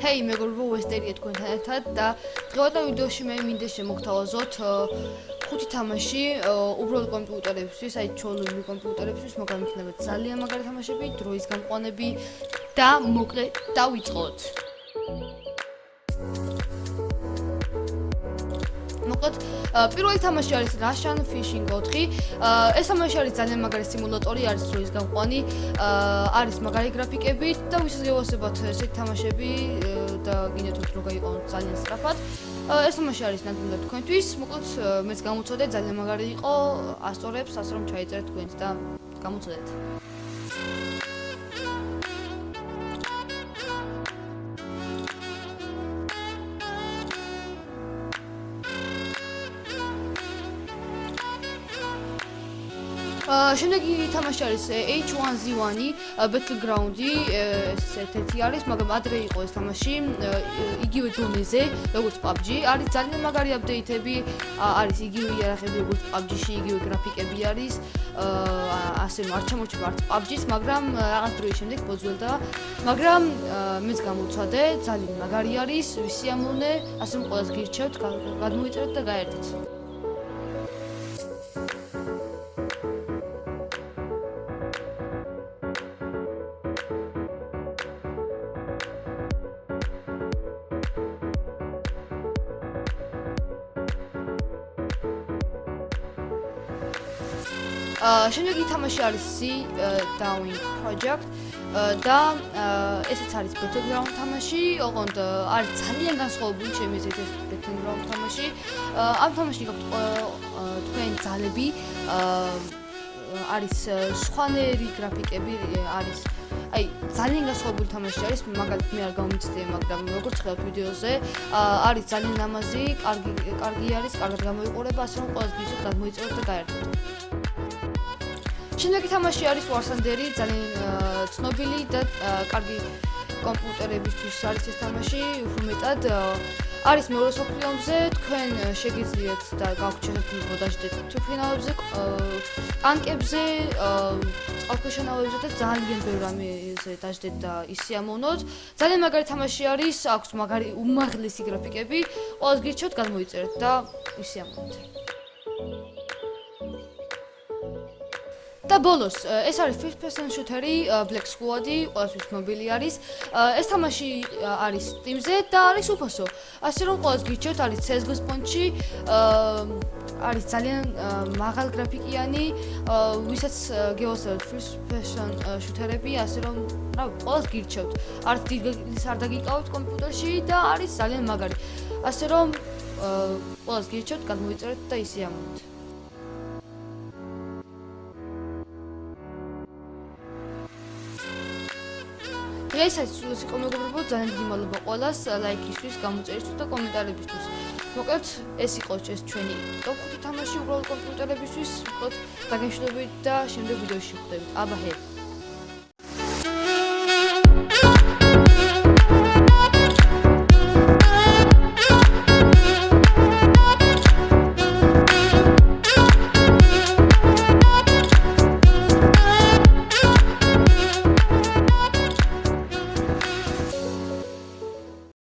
Hey, მეგობრებო, ვესტერია თქვენთან ერთად და დღევანდელ ვიდეოში მე მინდა შემოგთავაზოთ ხუთი თამაში უბრალოდ კომპიუტერებისთვის, აი ჩვეულებრივი კომპიუტერებისთვის, მაგრამ იქნება ძალიან მაგარი თამაშები, დროის გამყვანები და მოკლე დავიწყოთ. მოკლედ პირველი თამაში არის Russian Fishing 4. ეს თამაში არის ძალიან მაგარი სიმულატორი, არის დროის გამყვანი, არის მაგარი გრაფიკები და ვისაც გევასებათ ესეთი თამაშები და გინდათ რომ გაიყონოთ ძალიან სწრაფად. ეს თამაში არის ნამდვილად თქვენთვის, მოკლედ მეც გამოცოდე, ძალიან მაგარი იყო, ასწორებს, ასე რომ ჩაიწერეთ თქვენც და გამოცოდეთ. შემდეგი თამაში არის H1Z1 Battleground-ი, ეს ერთ-ერთი არის, მაგრამ ადრე იყო ეს თამაში, იგივე დონეზე, როგორც PUBG, არის ძალიან მაგარი აპდეიტები, არის იგივე იარაღები, როგორც PUBG-ში, იგივე გრაფიკები არის, ასე რომ არ ჩამორჩება არც PUBG-ს, მაგრამ რაღაც დროის შემდეგ მოძველდა, მაგრამ მეც გამოვცადე, ძალიან მაგარი არის, ვისიამოვნე, ასე რომ ყველას გირჩევთ, გადმოიწერეთ და გაერთეთ. შემდეგი თამაში არის Dawning Project და ესეც არის Battleground თამაში, ოღონდ არის ძალიან განსხვავებული ჩემი აზრით ეს Battleground თამაში. ამ თამაში თქვენი ძალები არის სხვანაირი გრაფიკები არის აი ძალიან განსხვავებული თამაში არის, მაგალითად მე არ გამომიცდია, მაგრამ როგორც ხედავთ ვიდეოზე, არის ძალიან ლამაზი, კარგი არის, კარგად გამოიყურება, ასე რომ ყველას გიჩვენებთ გადმოიწეროთ და გაერთოთ. შემდეგი თამაში არის War Thunder, ძალიან ცნობილი და კარგი კომპიუტერებისთვის არის ეს თამაში, უფრო მეტად არის მეორე მსოფლიო ომზე, თქვენ შეგიძლიათ და გაქვთ შესაძლებლობა დაждეთ თვითმფრინავებზე, ტანკებზე, წყალქვეშა-ნავებზე და ძალიან ბევრ რამეზე დაждეთ და ისიამოვნოთ. ძალიან მაგარი თამაში არის, აქვს მაგარი უმაღლესი გრაფიკები, ყველას გირჩევთ გადმოიწერეთ და ისიამოვნოთ. და ბოლოს, ეს არის first person shooter-ი Black Squad-ი, ყველასთვის ცნობილი არის. ეს თამაში არის Steam-ზე და არის უფასო. ასე რომ ყველას გირჩევთ, არის CS:GO-ს ფონდში, არის ძალიან მაღალ გრაფიკიანი, ვისაც გეოსებთ first person shooter-ები, ასე რომ, ყველას გირჩევთ. არც დიდგალის არ დაგიკავებთ კომპიუტერში და არის ძალიან მაგარი. ასე რომ ყველას გირჩევთ, გადმოიწერეთ და ისიამოვნოთ. ეს არის სულ ისე მეგობრებო, ძალიან დიდი მადლობა ყველას ლაიქისთვის, გამოწერისთვის და კომენტარებისთვის. მოკლედ, ეს იყო ჩვენი top 5 თამაში უბრალოდ კომპიუტერებისთვის. მოკლედ, დაგემშვიდობებით და შემდეგ ვიდეოში ვხვდებით. აბა ჰე.